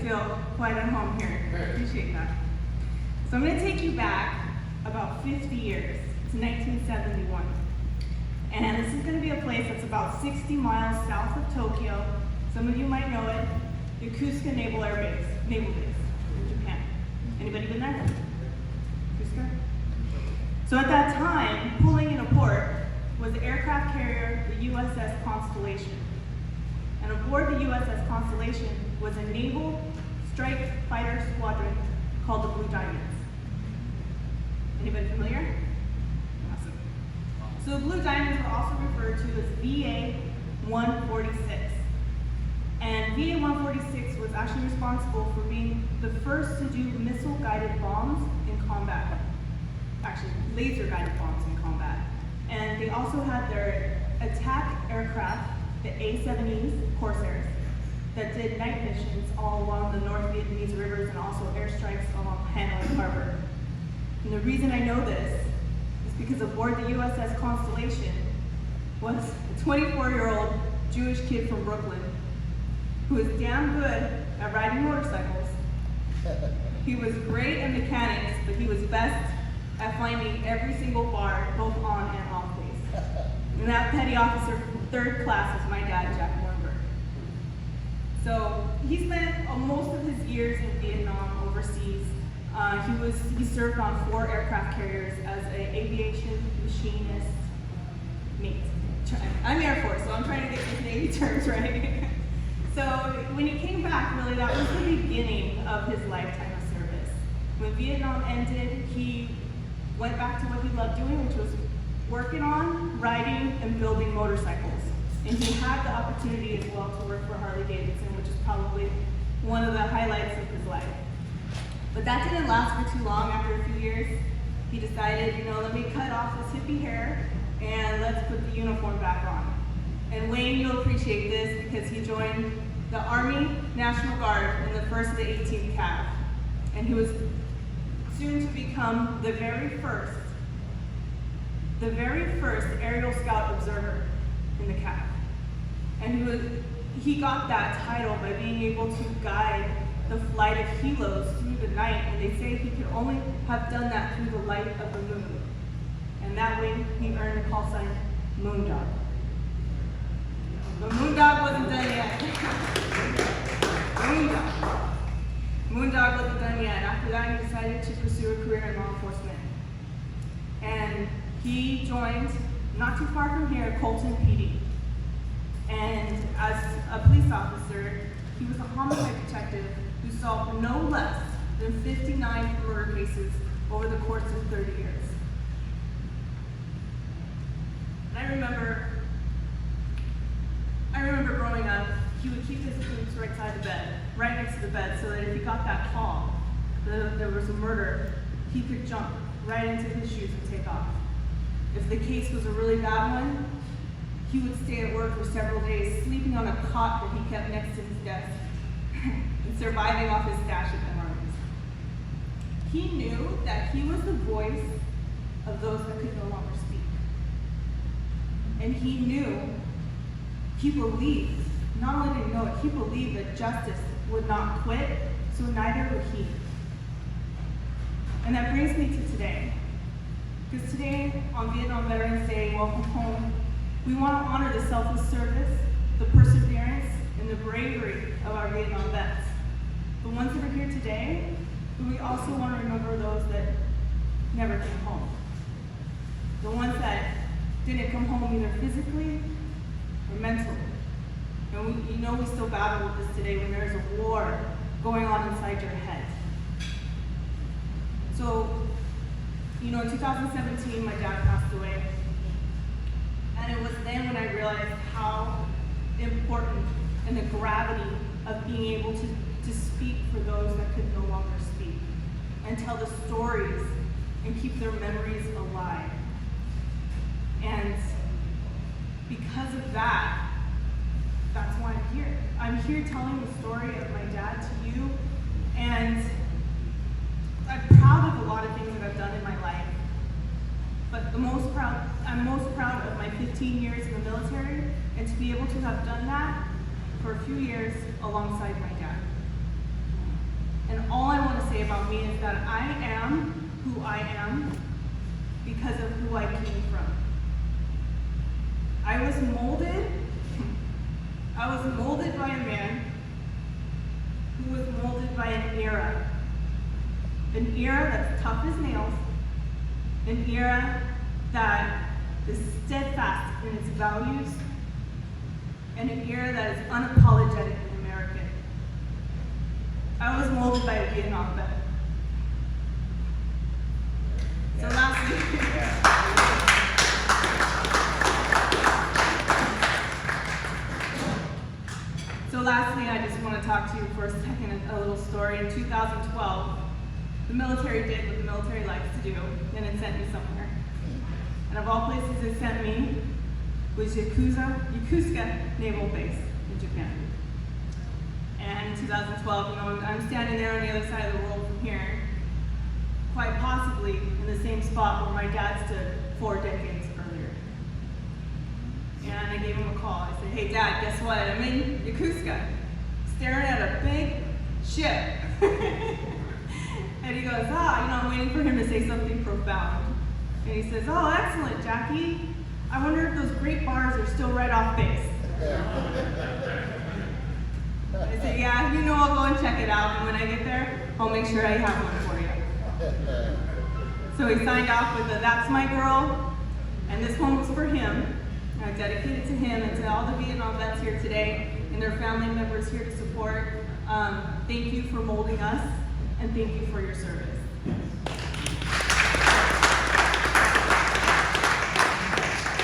feel quite at home here. I appreciate that. So I'm going to take you back about 50 years to 1971. And this is going to be a place that's about 60 miles south of Tokyo. Some of you might know it, Yokosuka Naval Base in Japan. Anybody been there? Yokosuka? So at that time, pulling in a port was the aircraft carrier, the USS Constellation. And aboard the USS Constellation was a naval strike fighter squadron called the Blue Diamonds. Anybody familiar? Awesome. So the Blue Diamonds were also referred to as VA-146. And VA-146 was actually responsible for being the first to do missile-guided bombs in combat. Actually, laser-guided bombs in combat. And they also had their attack aircraft, the A-70s, Corsairs, that did night missions all along the North Vietnamese rivers and also airstrikes along Hanoi Harbor. And the reason I know this is because aboard the USS Constellation was a 24-year-old Jewish kid from Brooklyn who was damn good at riding motorcycles. He was great at mechanics, but he was best at finding every single bar, both on and off base. And that petty officer from 3rd class was my dad, Jacquelyn. So he spent most of his years in Vietnam overseas. He served on 4 aircraft carriers as an aviation machinist mate. I'm Air Force, so I'm trying to get these Navy terms right. So when he came back, really, that was the beginning of his lifetime of service. When Vietnam ended, he went back to what he loved doing, which was working on, riding, and building motorcycles. And he had the opportunity as well to work for Harley-Davidson, which is probably one of the highlights of his life. But that didn't last for too long. After a few years, he decided, let me cut off this hippie hair and let's put the uniform back on. And Wayne, you'll appreciate this because he joined the Army National Guard in the 1st of the 18th Cav. And he was soon to become the very first aerial scout observer in the Cav. And he got that title by being able to guide the flight of helos through the night, and they say he could only have done that through the light of the moon. And that way he earned the call sign Moondog. But Moondog wasn't done yet. Moondog wasn't done yet. After that, he decided to pursue a career in law enforcement. And he joined, not too far from here, Colton PD. And as a police officer, he was a homicide detective who solved no less than 59 murder cases over the course of 30 years. And I remember growing up, he would keep his boots right side the bed, right next to the bed, so that if he got that call that there was a murder, he could jump right into his shoes and take off. If the case was a really bad one, he would stay at work for several days, sleeping on a cot that he kept next to his desk, and surviving off his stash of MREs. He knew that he was the voice of those that could no longer speak. And he believed, not only did he know it, he believed that justice would not quit, so neither would he. And that brings me to today. Because today, on Vietnam Veterans Day, Welcome Home, we want to honor the selfless service, the perseverance, and the bravery of our Vietnam vets. The ones that are here today, but we also want to remember those that never came home. The ones that didn't come home either physically or mentally. And we still battle with this today when there's a war going on inside your head. So, in 2017, my dad passed away. And it was then when I realized how important and the gravity of being able to speak for those that could no longer speak and tell the stories and keep their memories alive. And because of that, that's why I'm here. I'm here telling the story of my dad to you, and I'm proud of a lot of things that I've done in my life. But I'm most proud of my 15 years in the military, and to be able to have done that for a few years alongside my dad. about me is that I am who I am because of who I came from. I was molded by a man who was molded by an era that's tough as nails, an era that is steadfast in its values, and an era that is unapologetically American. I was molded by a Vietnam vet. So lastly, I just want to talk to you for a second, a little story. In 2012, the military did what the military likes to do, and it sent me somewhere. And of all places it sent me was Yokosuka Naval Base in Japan. And in 2012, I'm standing there on the other side of the world from here, quite possibly in the same spot where my dad stood 4 decades earlier. And I gave him a call. I said, hey Dad, guess what? I'm in Yokosuka, staring at a big ship. And he goes, I'm waiting for him to say something profound. And he says, oh, excellent, Jackie. I wonder if those great bars are still right off base. I said, yeah, I'll go and check it out. And when I get there, I'll make sure I have one for you. So he signed off with a, that's my girl, and this home was for him. I dedicate it to him and to all the Vietnam vets here today and their family members here to support. Thank you for molding us, and thank you for your service.